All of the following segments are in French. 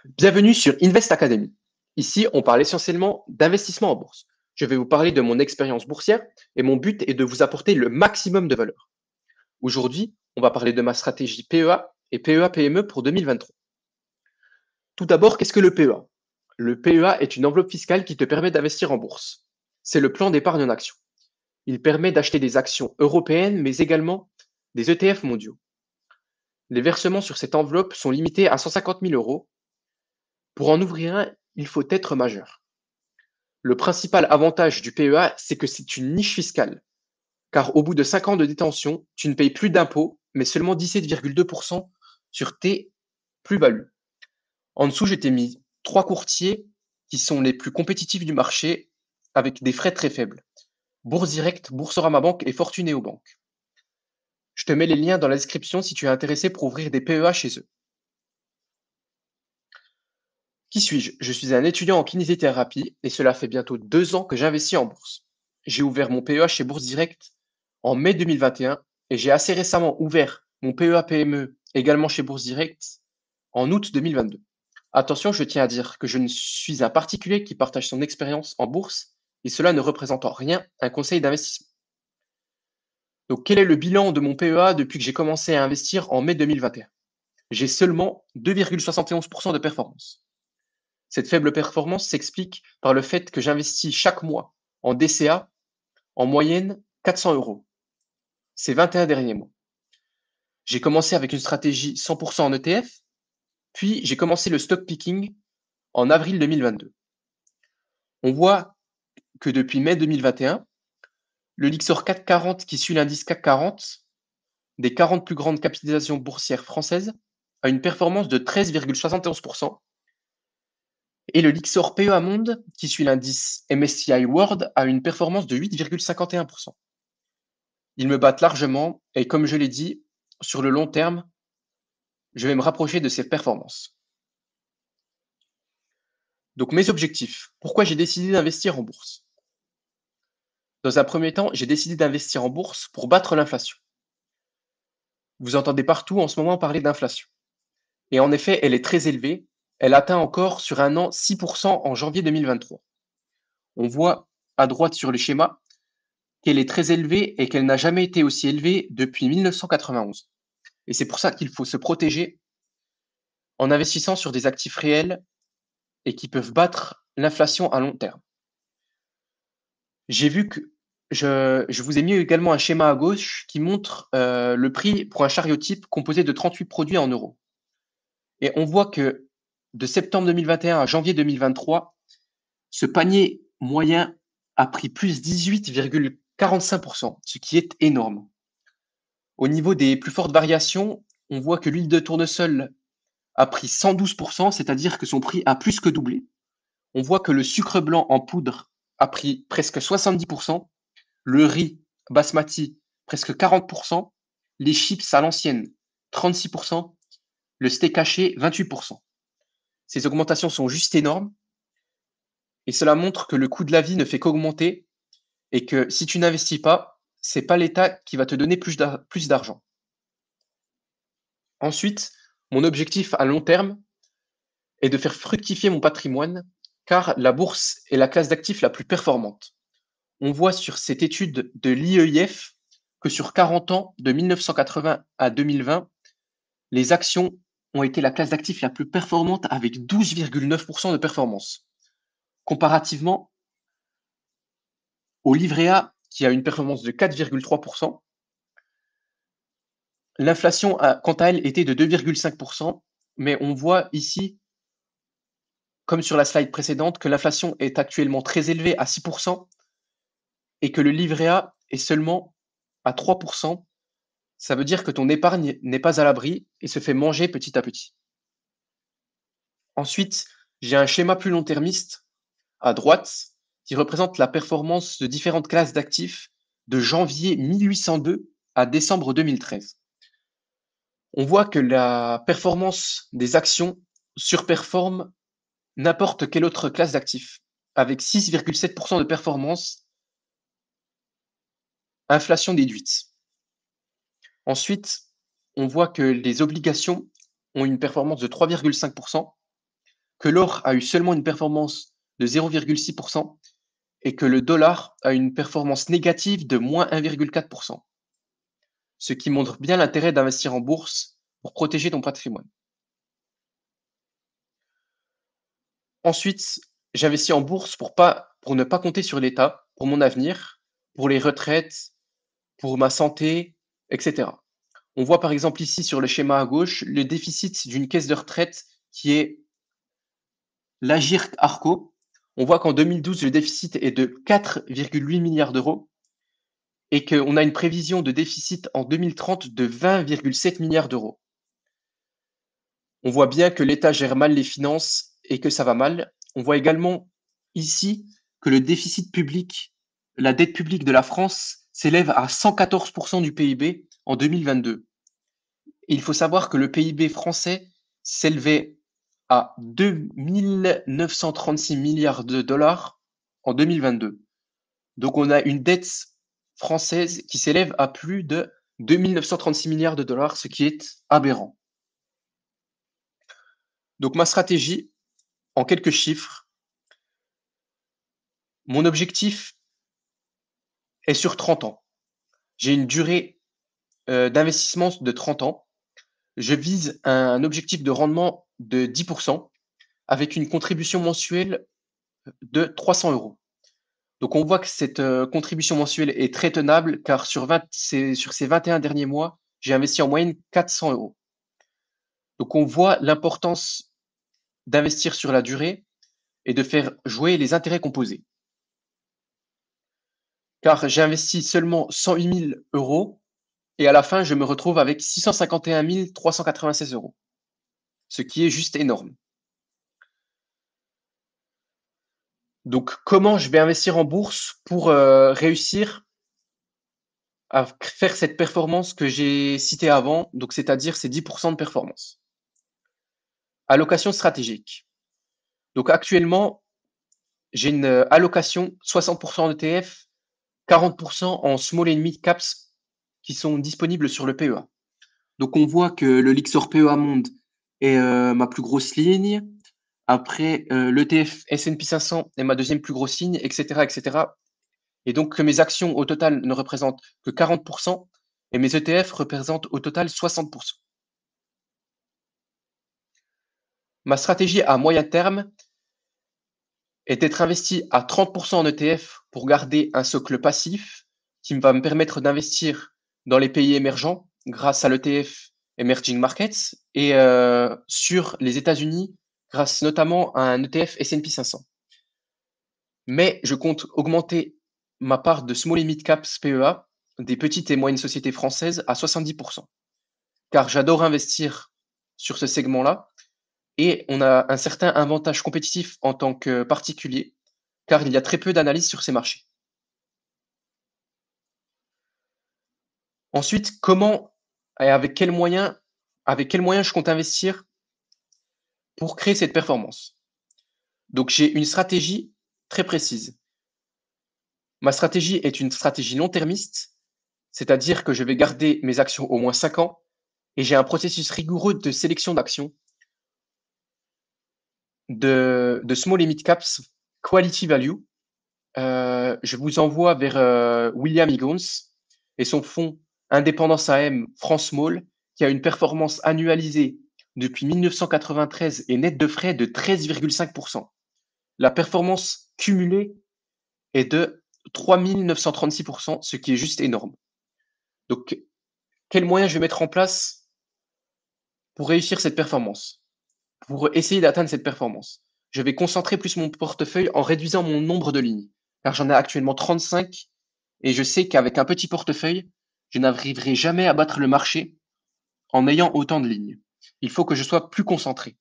Bienvenue sur Invest Academy. Ici, on parle essentiellement d'investissement en bourse. Je vais vous parler de mon expérience boursière et mon but est de vous apporter le maximum de valeur. Aujourd'hui, on va parler de ma stratégie PEA et PEA-PME pour 2023. Tout d'abord, qu'est-ce que le PEA? Le PEA est une enveloppe fiscale qui te permet d'investir en bourse. C'est le plan d'épargne en actions. Il permet d'acheter des actions européennes, mais également des ETF mondiaux. Les versements sur cette enveloppe sont limités à 150 000 euros. Pour en ouvrir un, il faut être majeur. Le principal avantage du PEA, c'est que c'est une niche fiscale, car au bout de 5 ans de détention, tu ne payes plus d'impôts, mais seulement 17,2% sur tes plus-values. En dessous, je t'ai mis 3 courtiers qui sont les plus compétitifs du marché avec des frais très faibles. Bourse Direct, Boursorama Banque et Fortunéo Banque. Je te mets les liens dans la description si tu es intéressé pour ouvrir des PEA chez eux. Qui suis-je? Je suis un étudiant en kinésithérapie et cela fait bientôt 2 ans que j'investis en bourse. J'ai ouvert mon PEA chez Bourse Direct en mai 2021 et j'ai assez récemment ouvert mon PEA PME également chez Bourse Direct en août 2022. Attention, je tiens à dire que je ne suis un particulier qui partage son expérience en bourse et cela ne représente en rien un conseil d'investissement. Donc, quel est le bilan de mon PEA depuis que j'ai commencé à investir en mai 2021? J'ai seulement 2,71% de performance. Cette faible performance s'explique par le fait que j'investis chaque mois en DCA en moyenne 400 euros ces 21 derniers mois. J'ai commencé avec une stratégie 100% en ETF, puis j'ai commencé le stock picking en avril 2022. On voit que depuis mai 2021, le Lixor 440 qui suit l'indice CAC 40 des 40 plus grandes capitalisations boursières françaises a une performance de 13,71%. Et le Lixor PEA Monde, qui suit l'indice MSCI World, a une performance de 8,51%. Ils me battent largement et comme je l'ai dit, sur le long terme, je vais me rapprocher de ces performances. Donc mes objectifs. Pourquoi j'ai décidé d'investir en bourse? Dans un premier temps, j'ai décidé d'investir en bourse pour battre l'inflation. Vous entendez partout en ce moment parler d'inflation. Et en effet, elle est très élevée. Elle atteint encore sur un an 6% en janvier 2023. On voit à droite sur le schéma qu'elle est très élevée et qu'elle n'a jamais été aussi élevée depuis 1991. Et c'est pour ça qu'il faut se protéger en investissant sur des actifs réels et qui peuvent battre l'inflation à long terme. J'ai vu que je vous ai mis également un schéma à gauche qui montre le prix pour un chariot type composé de 38 produits en euros. Et on voit que de septembre 2021 à janvier 2023, ce panier moyen a pris plus 18,45%, ce qui est énorme. Au niveau des plus fortes variations, on voit que l'huile de tournesol a pris 112%, c'est-à-dire que son prix a plus que doublé. On voit que le sucre blanc en poudre a pris presque 70%, le riz basmati presque 40%, les chips à l'ancienne 36%, le steak haché 28%. Ces augmentations sont juste énormes et cela montre que le coût de la vie ne fait qu'augmenter et que si tu n'investis pas, c'est pas l'État qui va te donner plus d'argent. Ensuite, mon objectif à long terme est de faire fructifier mon patrimoine car la bourse est la classe d'actifs la plus performante. On voit sur cette étude de l'IEIF que sur 40 ans, de 1980 à 2020, les actions ont été la classe d'actifs la plus performante avec 12,9% de performance. Comparativement au livret A qui a une performance de 4,3%, l'inflation a quant à elle été de 2,5%, mais on voit ici, comme sur la slide précédente, que l'inflation est actuellement très élevée à 6% et que le livret A est seulement à 3%. Ça veut dire que ton épargne n'est pas à l'abri et se fait manger petit à petit. Ensuite, j'ai un schéma plus long-termiste à droite qui représente la performance de différentes classes d'actifs de janvier 1802 à décembre 2013. On voit que la performance des actions surperforme n'importe quelle autre classe d'actifs, avec 6,7% de performance, inflation déduite. Ensuite, on voit que les obligations ont une performance de 3,5%, que l'or a eu seulement une performance de 0,6% et que le dollar a une performance négative de moins 1,4%, ce qui montre bien l'intérêt d'investir en bourse pour protéger ton patrimoine. Ensuite, j'investis en bourse pour ne pas compter sur l'État, pour mon avenir, pour les retraites, pour ma santé, etc. On voit par exemple ici sur le schéma à gauche le déficit d'une caisse de retraite qui est l'Agirc Arco. On voit qu'en 2012, le déficit est de 4,8 milliards d'euros et qu'on a une prévision de déficit en 2030 de 20,7 milliards d'euros. On voit bien que l'État gère mal les finances et que ça va mal. On voit également ici que le déficit public, la dette publique de la France s'élève à 114% du PIB en 2022. Et il faut savoir que le PIB français s'élevait à 2 936 milliards de dollars en 2022. Donc on a une dette française qui s'élève à plus de 2 936 milliards de dollars, ce qui est aberrant. Donc ma stratégie, en quelques chiffres, mon objectif est sur 30 ans. J'ai une durée d'investissement de 30 ans. Je vise un objectif de rendement de 10% avec une contribution mensuelle de 300 euros. Donc on voit que cette contribution mensuelle est très tenable car sur ces 21 derniers mois, j'ai investi en moyenne 400 euros. Donc on voit l'importance d'investir sur la durée et de faire jouer les intérêts composés. Car j'ai investi seulement 108 000 euros et à la fin, je me retrouve avec 651 396 euros, ce qui est juste énorme. Donc comment je vais investir en bourse pour réussir à faire cette performance que j'ai citée avant, donc c'est-à-dire ces 10% de performance. Allocation stratégique. Donc actuellement, j'ai une allocation 60% en ETF, 40% en small and mid caps qui sont disponibles sur le PEA. Donc on voit que le Lixor PEA Monde est ma plus grosse ligne. Après, l'ETF S&P 500 est ma deuxième plus grosse ligne, etc., etc. Et donc que mes actions au total ne représentent que 40% et mes ETF représentent au total 60%. Ma stratégie à moyen terme est d'être investi à 30% en ETF pour garder un socle passif qui va me permettre d'investir dans les pays émergents grâce à l'ETF Emerging Markets et sur les États-Unis grâce notamment à un ETF S&P 500. Mais je compte augmenter ma part de small and mid caps PEA des petites et moyennes sociétés françaises à 70%, car j'adore investir sur ce segment-là et on a un certain avantage compétitif en tant que particulier, car il y a très peu d'analyse sur ces marchés. Ensuite, comment et avec quels moyens je compte investir pour créer cette performance? Donc j'ai une stratégie très précise. Ma stratégie est une stratégie long-termiste, c'est-à-dire que je vais garder mes actions au moins 5 ans et j'ai un processus rigoureux de sélection d'actions de small and mid caps quality value. Je vous envoie vers William Higgins et son fonds Indépendance AM France Small qui a une performance annualisée depuis 1993 et nette de frais de 13,5%. La performance cumulée est de 3 936%, ce qui est juste énorme. Donc, quels moyens je vais mettre en place pour réussir cette performance? Pour essayer d'atteindre cette performance, je vais concentrer plus mon portefeuille en réduisant mon nombre de lignes, car j'en ai actuellement 35 et je sais qu'avec un petit portefeuille, je n'arriverai jamais à battre le marché en ayant autant de lignes. Il faut que je sois plus concentré.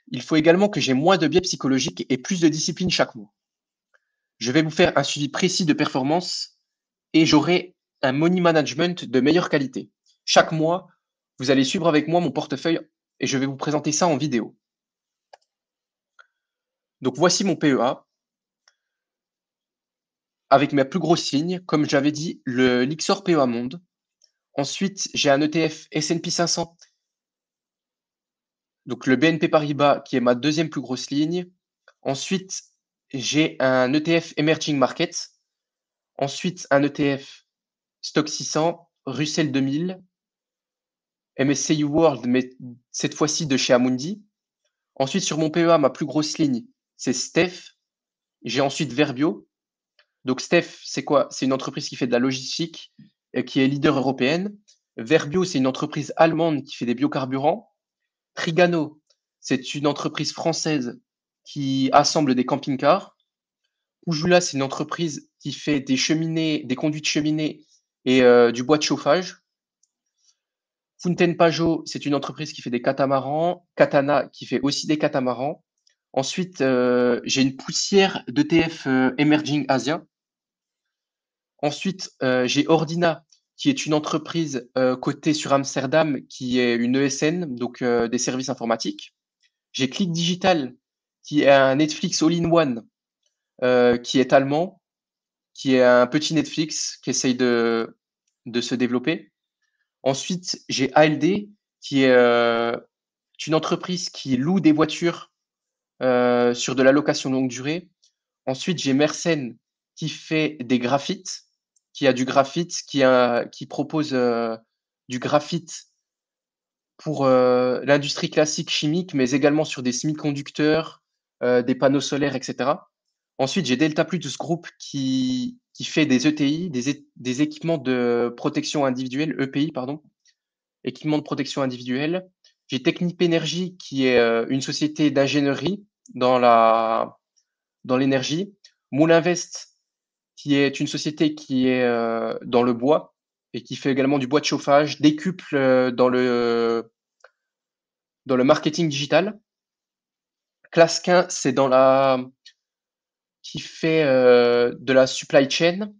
Il faut également que j'ai moins de biais psychologiques et plus de discipline chaque mois. Je vais vous faire un suivi précis de performance et j'aurai un money management de meilleure qualité. Chaque mois, vous allez suivre avec moi mon portefeuille et je vais vous présenter ça en vidéo. Donc voici mon PEA avec ma plus grosse ligne, comme j'avais dit, le Lixor PEA Monde. Ensuite, j'ai un ETF S&P 500 Donc le BNP Paribas qui est ma deuxième plus grosse ligne. Ensuite, j'ai un ETF Emerging Markets. Ensuite, un ETF Stock 600, Russell 2000, MSCI World, mais cette fois-ci de chez Amundi. Ensuite, sur mon PEA, ma plus grosse ligne, c'est Steph. J'ai ensuite Verbio. Donc Steph, c'est quoi? C'est une entreprise qui fait de la logistique et qui est leader européenne. Verbio, c'est une entreprise allemande qui fait des biocarburants. Trigano, c'est une entreprise française qui assemble des camping-cars. Ujula, c'est une entreprise qui fait des cheminées, des conduites cheminées et du bois de chauffage. Fountaine Pajot, c'est une entreprise qui fait des catamarans. Katana, qui fait aussi des catamarans. Ensuite, j'ai une poussière d'ETF Emerging Asia. Ensuite, j'ai Ordina, qui est une entreprise cotée sur Amsterdam, qui est une ESN, donc des services informatiques. J'ai Click Digital, qui est un Netflix all-in-one, qui est allemand, qui est un petit Netflix qui essaye de se développer. Ensuite, j'ai ALD, qui est une entreprise qui loue des voitures sur de la location longue durée. Ensuite, j'ai Mersenne, qui fait des graphites, qui a du graphite, qui propose du graphite pour l'industrie classique chimique, mais également sur des semi-conducteurs, des panneaux solaires, etc. Ensuite, j'ai Delta Plus Group qui fait des ETI, des équipements de protection individuelle, EPI, pardon, équipements de protection individuelle. J'ai Technip Energy qui est une société d'ingénierie dans dans l'énergie. Moulinvest qui est une société qui est dans le bois et qui fait également du bois de chauffage, Décuple dans le marketing digital. Clasquin, c'est dans la qui fait de la supply chain.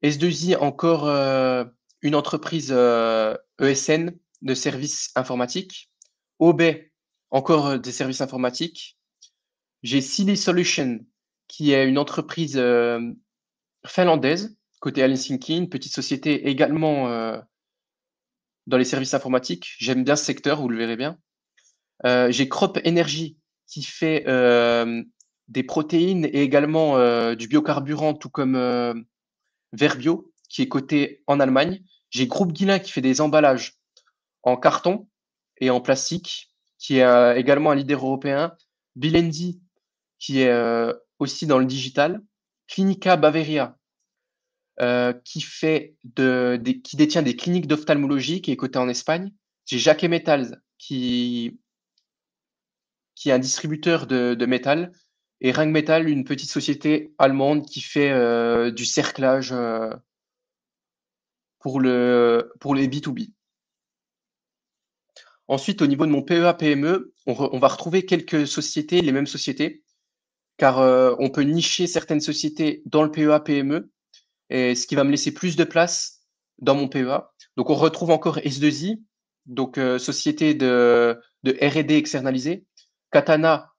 S2I, encore une entreprise ESN de services informatiques. OB, encore des services informatiques. J'ai Silly Solution, qui est une entreprise finlandaise, côté Helsinki, une petite société également dans les services informatiques. J'aime bien ce secteur, vous le verrez bien. J'ai Crop Energy, qui fait des protéines et également du biocarburant, tout comme Verbio, qui est coté en Allemagne. J'ai Groupe Guillain qui fait des emballages en carton et en plastique, qui est également un leader européen. Bilendi, qui est aussi dans le digital. Clinica Baveria, qui détient des cliniques d'ophtalmologie, qui est coté en Espagne. J'ai Jacques Metals, qui est un distributeur de métal. Et Rheinmetall, une petite société allemande qui fait du cerclage pour les B2B. Ensuite, au niveau de mon PEA-PME, on va retrouver quelques sociétés, les mêmes sociétés, car on peut nicher certaines sociétés dans le PEA-PME, et ce qui va me laisser plus de place dans mon PEA. Donc, on retrouve encore S2I, donc société de R&D externalisée. Katana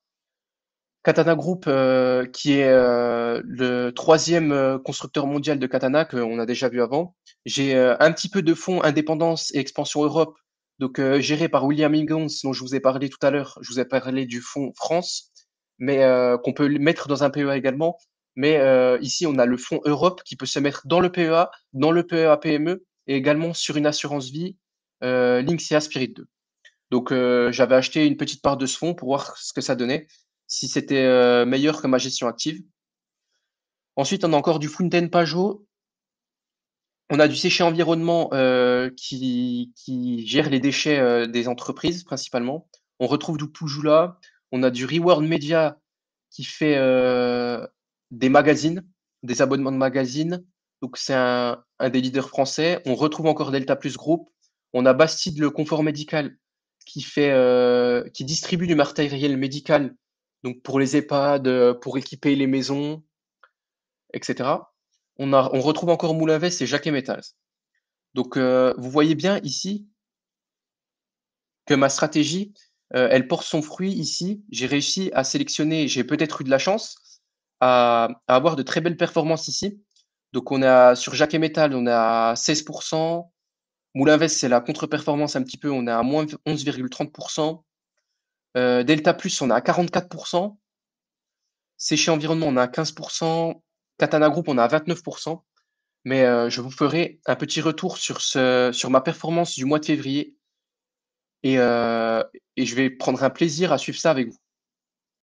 Group, qui est le troisième constructeur mondial de katana qu'on a déjà vu avant. J'ai un petit peu de fonds indépendance et expansion Europe, donc géré par William Higgins, dont je vous ai parlé tout à l'heure. Je vous ai parlé du fonds France, mais qu'on peut mettre dans un PEA également. Mais ici, on a le fonds Europe qui peut se mettre dans le PEA, dans le PEA PME et également sur une assurance vie Lynxia Spirit 2. Donc, j'avais acheté une petite part de ce fonds pour voir ce que ça donnait, si c'était meilleur que ma gestion active. Ensuite, on a encore du Fountaine Pajot. On a du Séché Environnement qui gère les déchets des entreprises principalement. On retrouve du Pujula. On a du Reward Media qui fait des magazines, des abonnements de magazines. Donc, c'est un des leaders français. On retrouve encore Delta Plus Group. On a Bastide, le confort médical, qui distribue du matériel médical, donc pour les EHPAD, pour équiper les maisons, etc. On retrouve encore Moulinvest et Jacquet Metals. Donc, vous voyez bien ici que ma stratégie, elle porte son fruit ici. J'ai réussi à sélectionner, j'ai peut-être eu de la chance à avoir de très belles performances ici. Donc, sur Jacquet Metal, on est à 16%. Moulinvest, c'est la contre-performance un petit peu, on est à moins 11,30%. Delta Plus, on est à 44%. Séché Environnement, on est à 15%. Katana Group, on est à 29%. Mais je vous ferai un petit retour sur ma performance du mois de février et, et je vais prendre un plaisir à suivre ça avec vous.